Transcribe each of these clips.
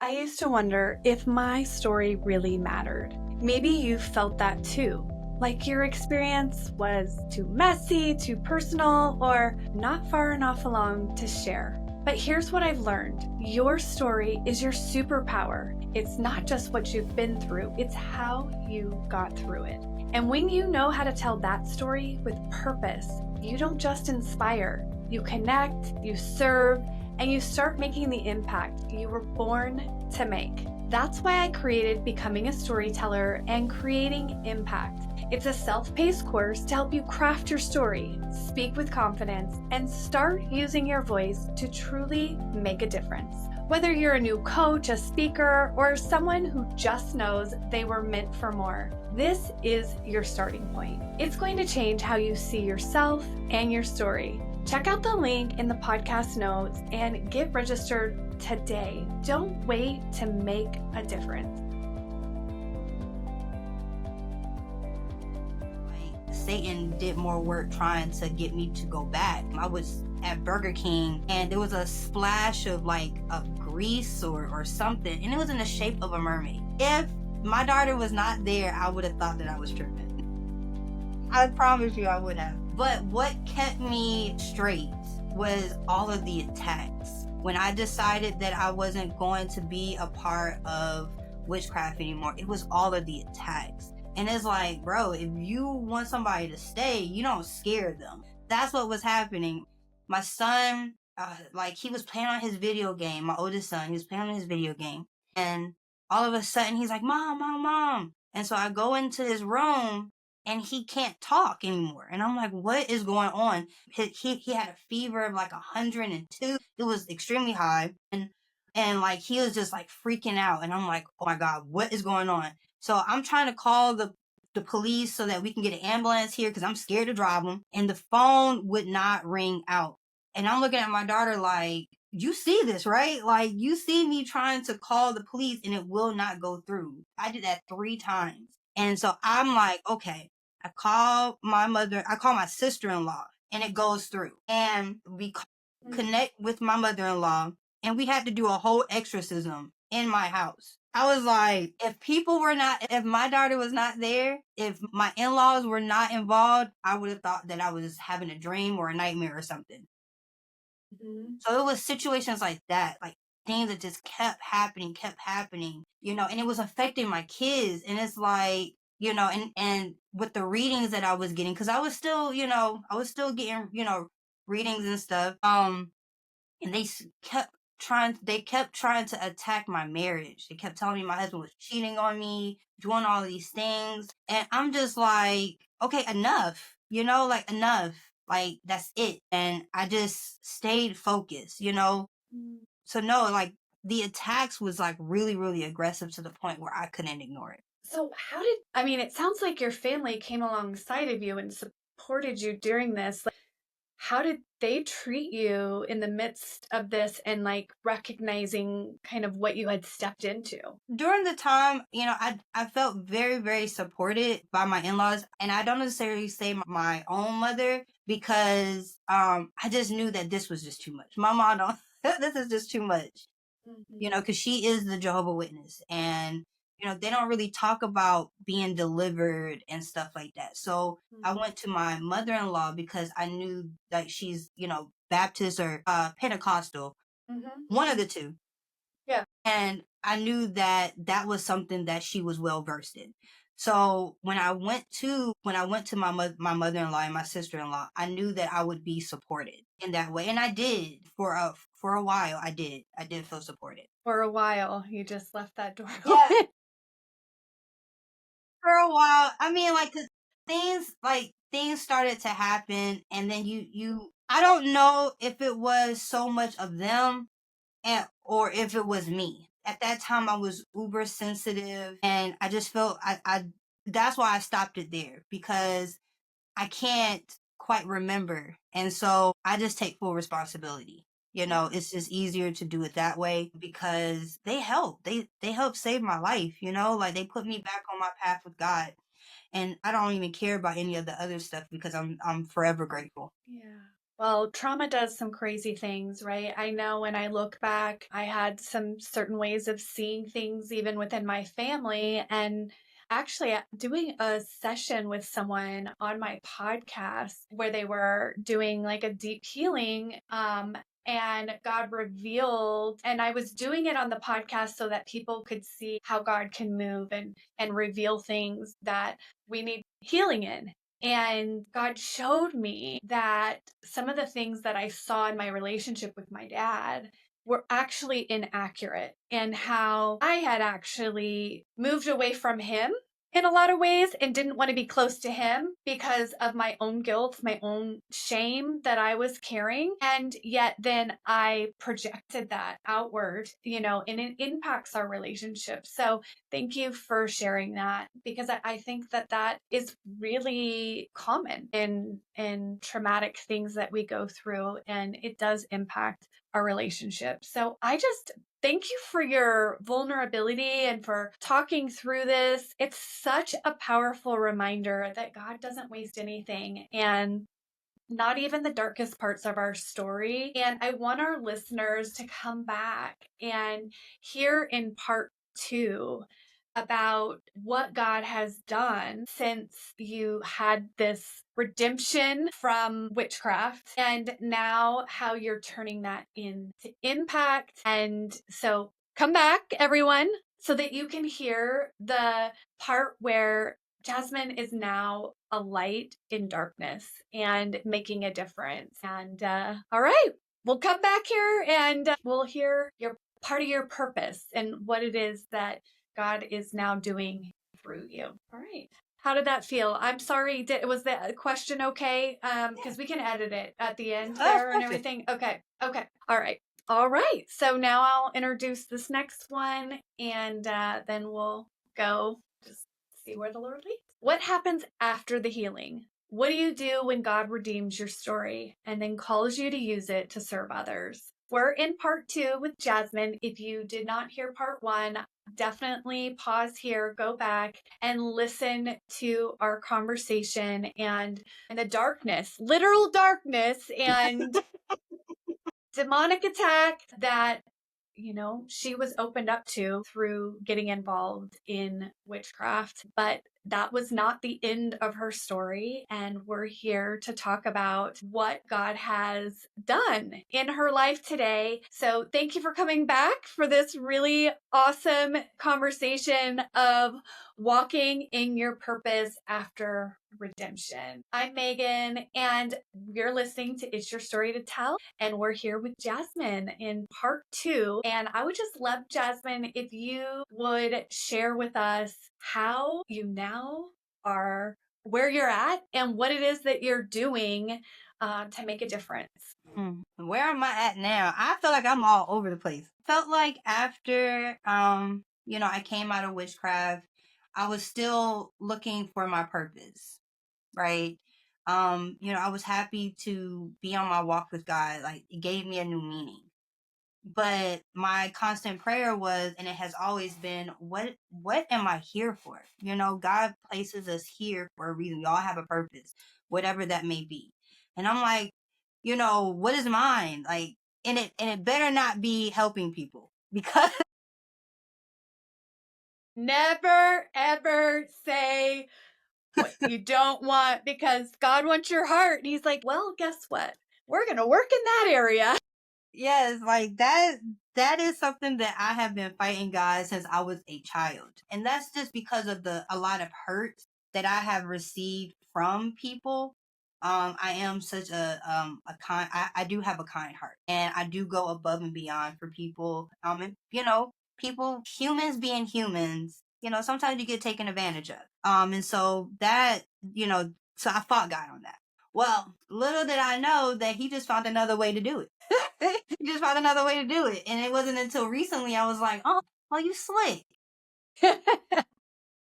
I used to wonder if my story really mattered. Maybe you felt that too. Like your experience was too messy, too personal, or not far enough along to share. But here's what I've learned. Your story is your superpower. It's not just what you've been through, it's how you got through it. And when you know how to tell that story with purpose, you don't just inspire, you connect, you serve, and you start making the impact you were born to make. That's why I created Becoming a Storyteller and Creating Impact. It's a self-paced course to help you craft your story, speak with confidence, and start using your voice to truly make a difference. Whether you're a new coach, a speaker, or someone who just knows they were meant for more, this is your starting point. It's going to change how you see yourself and your story. Check out the link in the podcast notes and get registered today. Don't wait to make a difference. Satan did more work trying to get me to go back. I was at Burger King and there was a splash of grease or something, and it was in the shape of a mermaid. If my daughter was not there, I would have thought that I was tripping. I promise you I would have. But what kept me straight was all of the attacks. When I decided that I wasn't going to be a part of witchcraft anymore, it was all of the attacks. And it's like, bro, if you want somebody to stay, you don't scare them. That's what was happening. My son, he was playing on his video game. My oldest son, he was playing on his video game. And all of a sudden, he's like, Mom, Mom, Mom. And so I go into his room and he can't talk anymore. And I'm like, what is going on? He had a fever of 102. It was extremely high. And he was just freaking out. And I'm like, oh my God, what is going on? So I'm trying to call the police so that we can get an ambulance here because I'm scared to drive them. And the phone would not ring out. And I'm looking at my daughter like, you see this, right? You see me trying to call the police and it will not go through. I did that 3 times. And so I'm like, okay, I call my sister-in-law and it goes through. And we connect with my mother-in-law and we had to do a whole exorcism in my house. I was like, if my daughter was not there, if my in-laws were not involved, I would have thought that I was having a dream or a nightmare or something. Mm-hmm. So it was situations like that, things that just kept happening, and it was affecting my kids. And it's and with the readings that I was getting, because I was still getting, readings and stuff. And they kept trying to attack my marriage. They kept telling me my husband was cheating on me, doing all these things. And I'm just like, okay, enough, enough. That's it. And I just stayed focused, So no, the attacks was really, really aggressive to the point where I couldn't ignore it. So it sounds like your family came alongside of you and supported you during this. How did they treat you in the midst of this and recognizing kind of what you had stepped into? During the time, I felt very, very supported by my in-laws. And I don't necessarily say my own mother because I just knew that this was just too much. My mom don't, this is just too much, because she is the Jehovah's Witness. And they don't really talk about being delivered and stuff like that. So I went to my mother-in-law because I knew that she's, Baptist or Pentecostal, one of the two. Yeah. And I knew that that was something that she was well versed in. So when I went to my mother-in-law and my sister-in-law, I knew that I would be supported in that way. And I did for a while. I did feel supported. For a while, you just left that door open. Yeah. For a while. I mean, 'cause things started to happen, and then I don't know if it was so much of them or if it was me. At that time, I was uber sensitive, and I just felt that's why I stopped it there, because I can't quite remember. And so I just take full responsibility. It's just easier to do it that way because they help. They help save my life, they put me back on my path with God. And I don't even care about any of the other stuff because I'm forever grateful. Yeah. Well, trauma does some crazy things, right? I know when I look back, I had some certain ways of seeing things even within my family. And actually, doing a session with someone on my podcast where they were doing like a deep healing, and God revealed, and I was doing it on the podcast so that people could see how God can move and reveal things that we need healing in. And God showed me that some of the things that I saw in my relationship with my dad were actually inaccurate, and how I had actually moved away from him in a lot of ways and didn't want to be close to him because of my own guilt, my own shame that I was carrying. And yet then I projected that outward, and it impacts our relationship. So thank you for sharing that, because I think that that is really common in traumatic things that we go through, and it does impact our relationship. So I just thank you for your vulnerability and for talking through this. It's such a powerful reminder that God doesn't waste anything, and not even the darkest parts of our story. And I want our listeners to come back and hear in part 2 about what God has done since you had this redemption from witchcraft, and now how you're turning that into impact. And so come back, everyone, so that you can hear the part where Jasmine is now a light in darkness and making a difference. And all right, we'll come back here and we'll hear your part of your purpose and what it is that God is now doing through you. All right. How did that feel? I'm sorry. Was the question okay? Because we can edit it at the end That's there and perfect. everything. Okay. Okay. All right. All right. So now I'll introduce this next one, and then we'll go just see where the Lord leads. What happens after the healing? What do you do when God redeems your story and then calls you to use it to serve others? We're in part 2 with Jasmine. If you did not hear part 1, definitely pause here, go back and listen to our conversation and the darkness, literal darkness, and demonic attack that she was opened up to through getting involved in witchcraft. But that was not the end of her story. And we're here to talk about what God has done in her life today. So thank you for coming back for this really awesome conversation of walking in your purpose after redemption. I'm Megan, and you're listening to It's Your Story to Tell, and we're here with Jasmine in part 2. And I would just love, Jasmine, if you would share with us how you now are where you're at and what it is that you're doing to make a difference. Where am I at now? I feel like I'm all over the place. Felt like after I came out of witchcraft, I was still looking for my purpose, right? I was happy to be on my walk with God. Like, it gave me a new meaning. But my constant prayer was, and it has always been, what am I here for? God places us here for a reason. We all have a purpose, whatever that may be. And I'm like, what is mine? Like, and it better not be helping people, because Never, ever say what you don't want, because God wants your heart. And He's like, well, guess what? We're going to work in that area. yes, like that is something that I have been fighting God since I was a child. And that's just because of a lot of hurt that I have received from people. I am such a kind, I do have a kind heart, and I do go above and beyond for people. And people, humans being humans, sometimes you get taken advantage of. And so that, so I fought God on that. Well, little did I know that he just found another way to do it. He just found another way to do it. And it wasn't until recently I was like, oh, well, you slick.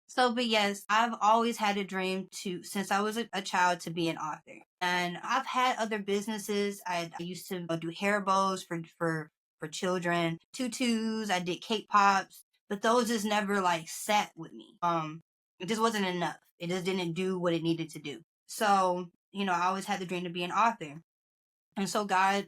So, but yes, I've always had a dream since I was a child, to be an author. And I've had other businesses. I used to do hair bows for children, tutus. I did cake pops, but those just never like sat with me. It just wasn't enough. It just didn't do what it needed to do. So, I always had the dream to be an author. And so God,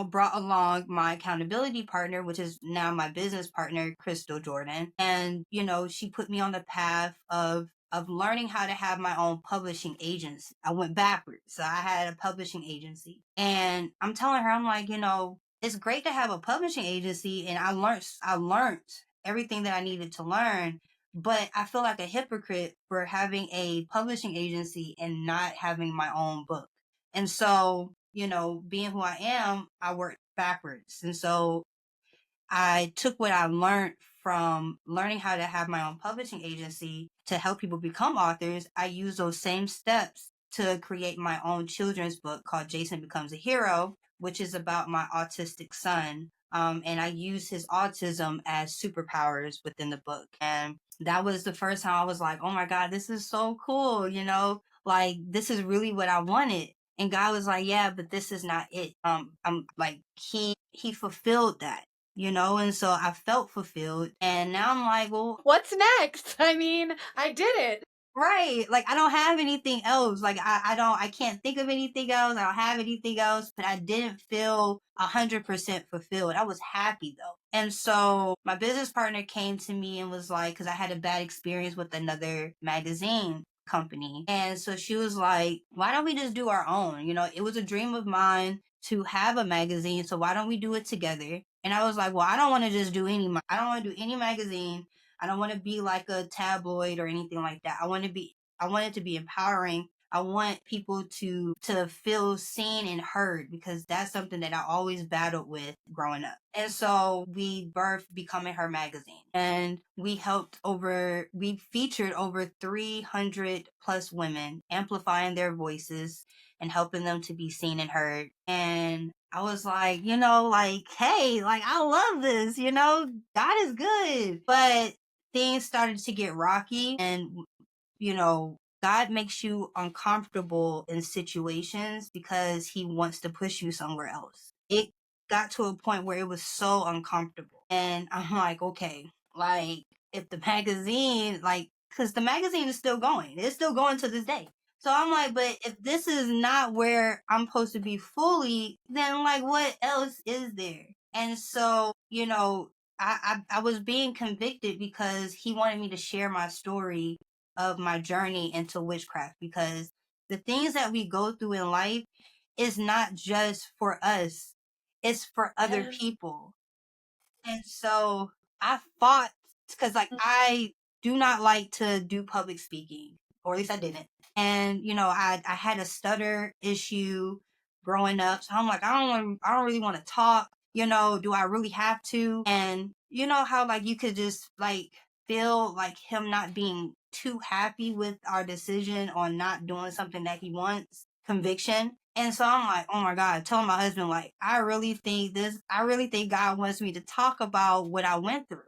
brought along my accountability partner, which is now my business partner, Crystal Jordan. And, she put me on the path of learning how to have my own publishing agency. I went backwards. So I had a publishing agency. And I'm telling her, I'm like, it's great to have a publishing agency, and I learned everything that I needed to learn. But I feel like a hypocrite for having a publishing agency and not having my own book. And so, being who I am, I work backwards. And so I took what I learned from learning how to have my own publishing agency to help people become authors. I use those same steps to create my own children's book called Jason Becomes a Hero, which is about my autistic son. And I use his autism as superpowers within the book. And that was the first time I was like, oh my God, this is so cool. Like this is really what I wanted. And God was like, yeah, but this is not it. I'm like, he fulfilled that, and so I felt fulfilled. And now I'm like, well, what's next? I mean, I did it. right. Like I don't have anything else. Like I can't think of anything else. I don't have anything else, but I didn't feel 100% fulfilled. I was happy though. And so my business partner came to me and was like, cause I had a bad experience with another magazine company. And so she was like, why don't we just do our own? It was a dream of mine to have a magazine. So why don't we do it together? And I was like, well, I don't want to just do I don't want to do any magazine. I don't want to be like a tabloid or anything like that. I want it to be empowering. I want people to feel seen and heard, because that's something that I always battled with growing up. And so we birthed Becoming Her magazine, and we featured over 300 plus women, amplifying their voices and helping them to be seen and heard. And I was like, like, hey, like I love this, God is good. But things started to get rocky, and God makes you uncomfortable in situations because he wants to push you somewhere else. It got to a point where it was so uncomfortable, and I'm like, okay, like if the magazine, like, because the magazine is still going, it's still going to this day. So I'm like, but if this is not where I'm supposed to be fully, then like what else is there? And so, I was being convicted because he wanted me to share my story of my journey into witchcraft, because the things that we go through in life is not just for us, it's for other people. And so I fought, because like I do not like to do public speaking, or at least I didn't. And I had a stutter issue growing up, so I'm like, I don't really want to talk. Do I really have to? And you know how like you could just like feel like him not being too happy with our decision on not doing something that he wants, conviction. And so I'm like, oh my God, telling my husband, like, I really think God wants me to talk about what I went through.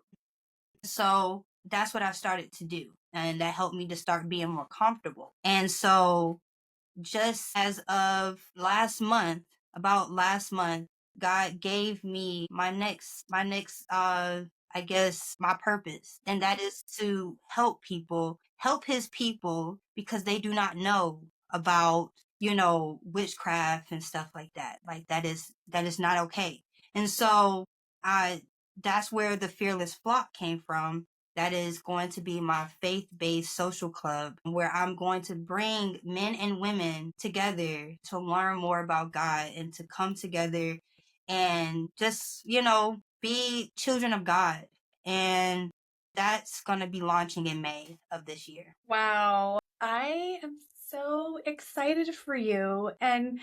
So that's what I started to do. And that helped me to start being more comfortable. And so just as of about last month, God gave me my next I guess my purpose. And that is to help his people, because they do not know about, witchcraft and stuff like that. Like that is not okay. And so I that's where the Fearless Flock came from. That is going to be my faith-based social club, where I'm going to bring men and women together to learn more about God and to come together and just, be children of God. And that's going to be launching in May of this year. Wow. I am so excited for you. And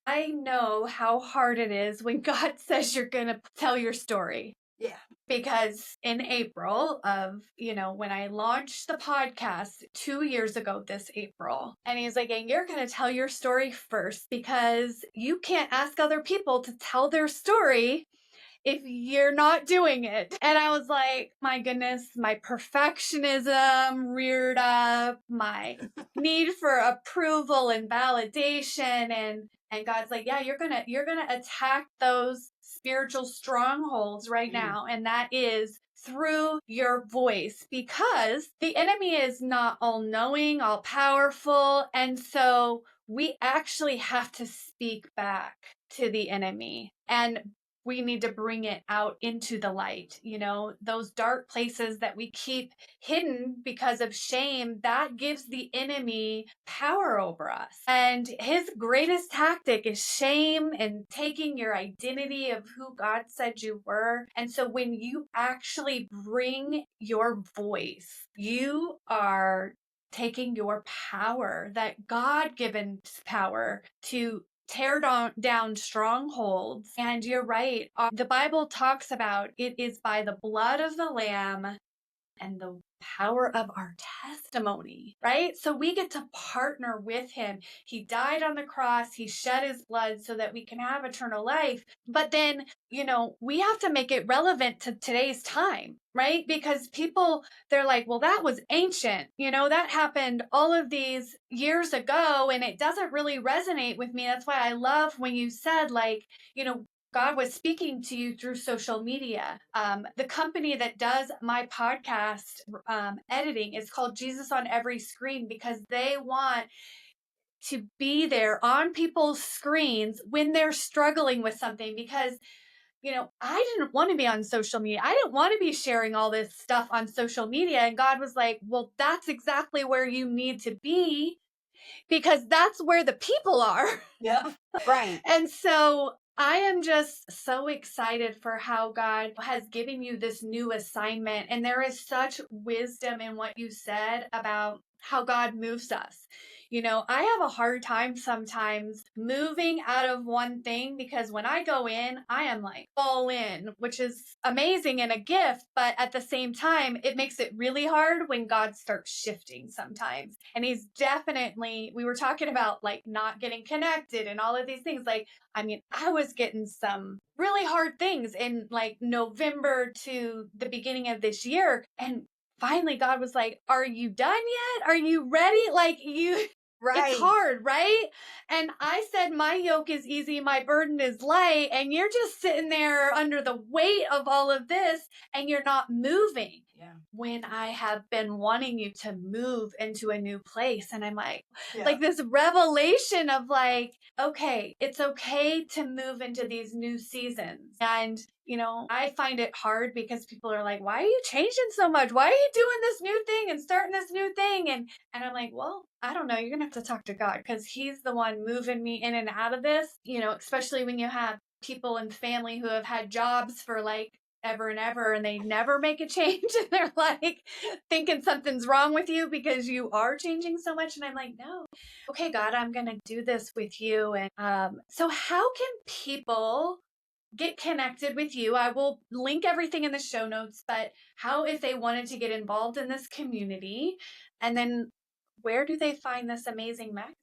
I know how hard it is when God says you're going to tell your story. Yeah. Because in April of, when I launched the podcast 2 years ago this April, and he's like, and you're going to tell your story first, because you can't ask other people to tell their story if you're not doing it. And I was like, my goodness, my perfectionism reared up, my need for approval and validation, and God's like, yeah, you're gonna attack those spiritual strongholds right now, and that is through your voice, because the enemy is not all knowing, all powerful, and so we actually have to speak back. to the enemy, and we need to bring it out into the light. Those dark places that we keep hidden because of shame, that gives the enemy power over us. And his greatest tactic is shame and taking your identity of who God said you were. And so when you actually bring your voice, you are taking your power, that God given power, to tear down strongholds. And you're right. The Bible talks about it is by the blood of the Lamb and the power of our testimony, right? So we get to partner with him. He died on the cross, he shed his blood so that we can have eternal life. But then, we have to make it relevant to today's time, right? Because people, they're like, well, that was ancient, that happened all of these years ago, and it doesn't really resonate with me. That's why I love when you said, like, God was speaking to you through social media. The company that does my podcast editing is called Jesus on Every Screen, because they want to be there on people's screens when they're struggling with something. Because I didn't want to be on social media. I didn't want to be sharing all this stuff on social media. And God was like, well, that's exactly where you need to be, because that's where the people are. Yeah. Right. And so I am just so excited for how God has given you this new assignment. And there is such wisdom in what you said about how God moves us. I have a hard time sometimes moving out of one thing, because when I go in, I am like all in, which is amazing and a gift. But at the same time, it makes it really hard when God starts shifting sometimes. And he's definitely, we were talking about like not getting connected and all of these things. Like, I was getting some really hard things in like November to the beginning of this year. And finally God was like, are you done yet? Are you ready? Like, Right. it's hard, right? And I said, my yoke is easy, my burden is light. And you're just sitting there under the weight of all of this, and you're not moving. Yeah. When I have been wanting you to move into a new place. And I'm like, Yeah. like this revelation of like, okay, it's okay to move into these new seasons. And I find it hard because people are like, why are you changing so much? Why are you doing this new thing and starting this new thing? And I'm like, well, I don't know. You're going to have to talk to God, because he's the one moving me in and out of this, especially when you have people and family who have had jobs for like ever and ever, and they never make a change. And they're like thinking something's wrong with you because you are changing so much. And I'm like, no, okay, God, I'm going to do this with you. And so how can people get connected with you? I will link everything in the show notes, but how, if they wanted to get involved in this community, and then where do they find this amazing magazine?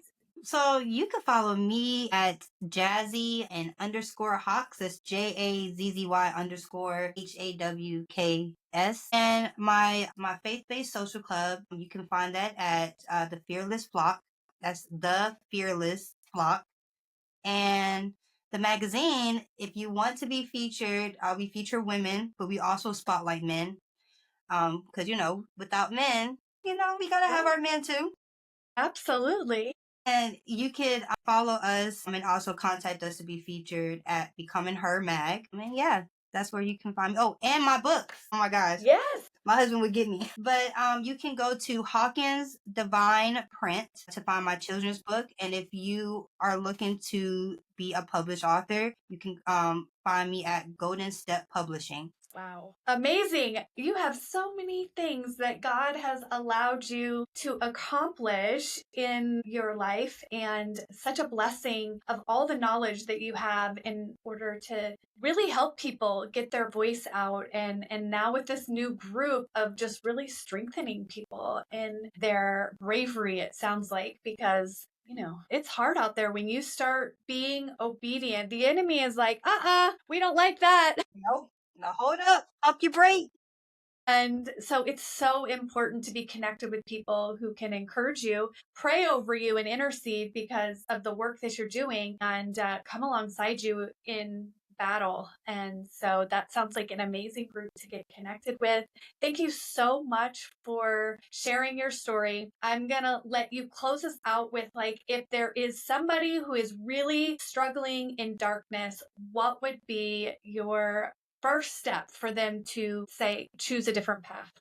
So you can follow me at Jazzy and underscore Hawks. That's JAZZY underscore HAWKS. And my faith-based social club, you can find that at the Fearless Flock. That's the Fearless Flock. And the magazine, if you want to be featured, we feature women, but we also spotlight men. Because without men, we gotta have our men too. Absolutely. And you could follow us and also contact us to be featured at Becoming Her Mag. Yeah, that's where you can find me. Oh, and my books. Oh my gosh. Yes. My husband would get me. But you can go to Hawkins Divine Print to find my children's book. And if you are looking to be a published author, you can find me at Golden Step Publishing. Wow. Amazing. You have so many things that God has allowed you to accomplish in your life, and such a blessing of all the knowledge that you have in order to really help people get their voice out. And now with this new group of just really strengthening people in their bravery, it sounds like, because it's hard out there when you start being obedient. The enemy is like, we don't like that. Nope. Now hold up. Up your brake. And so it's so important to be connected with people who can encourage you, pray over you, and intercede because of the work that you're doing, and come alongside you in battle. And so that sounds like an amazing group to get connected with. Thank you so much for sharing your story. I'm going to let you close us out with, like, if there is somebody who is really struggling in darkness, what would be your first step for them to say, choose a different path?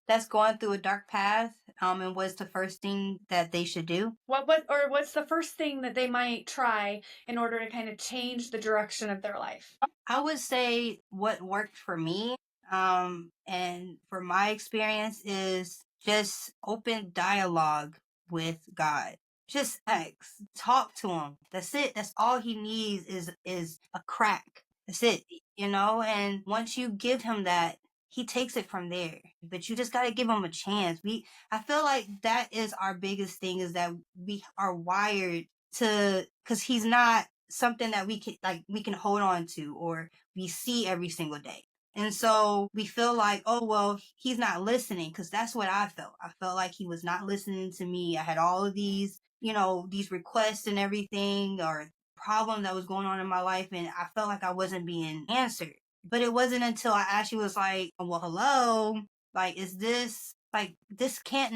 That's going through a dark path. And what's the first thing that they should do? What's the first thing that they might try in order to kind of change the direction of their life? I would say what worked for me, and for my experience, is just open dialogue with God. Just ask, talk to him. That's it. That's all he needs is a crack. That's it. And once you give him that, he takes it from there. But you just gotta give him a chance. I feel like that is our biggest thing, is that we are wired to, because he's not something that we can hold on to or we see every single day. And so we feel like, oh, well, he's not listening, because that's what I felt. I felt like he was not listening to me. I had all of these, these requests and everything, or problems that was going on in my life, and I felt like I wasn't being answered. But it wasn't until I actually was like, well, hello, like, is this, like, this can't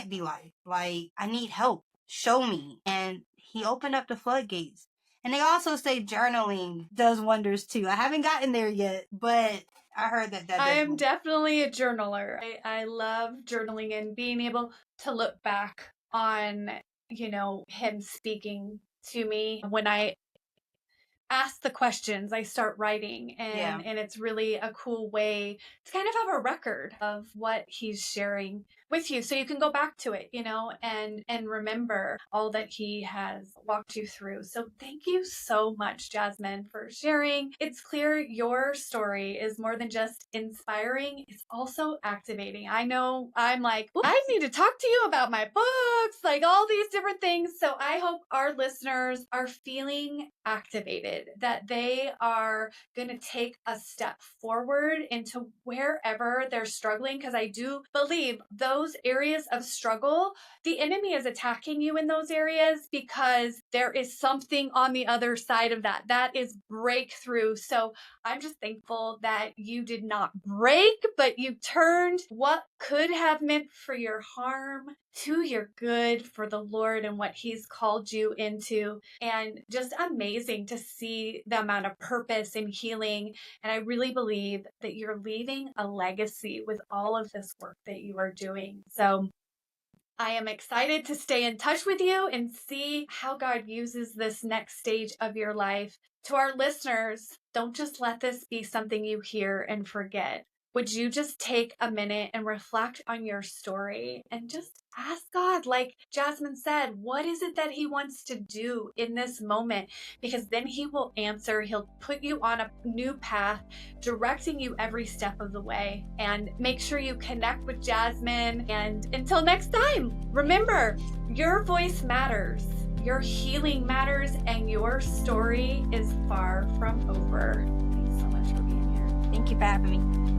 be life. Like, I need help. Show me. And he opened up the floodgates. And they also say journaling does wonders too. I haven't gotten there yet, but I heard that I am definitely a journaler. I love journaling and being able to look back on, him speaking to me. When I ask the questions, I start writing, and it's really a cool way to kind of have a record of what he's sharing with you, so you can go back to it, and remember all that he has walked you through. So thank you so much, Jasmine, for sharing. It's clear your story is more than just inspiring, it's also activating. I know I'm like, I need to talk to you about my books, like all these different things. So I hope our listeners are feeling activated, that they are going to take a step forward into wherever they're struggling, because I do believe those areas of struggle, the enemy is attacking you in those areas because there is something on the other side of that is breakthrough. So I'm just thankful that you did not break, but you turned what could have meant for your harm to your good for the Lord and what he's called you into. And just amazing to see the amount of purpose and healing. And I really believe that you're leaving a legacy with all of this work that you are doing. So I am excited to stay in touch with you and see how God uses this next stage of your life. To our listeners, don't just let this be something you hear and forget. Would you just take a minute and reflect on your story and just ask God, like Jasmine said, what is it that he wants to do in this moment? Because then he will answer. He'll put you on a new path, directing you every step of the way. And make sure you connect with Jasmine. And until next time, remember, your voice matters, your healing matters, and your story is far from over. Thanks so much for being here. Thank you for having me.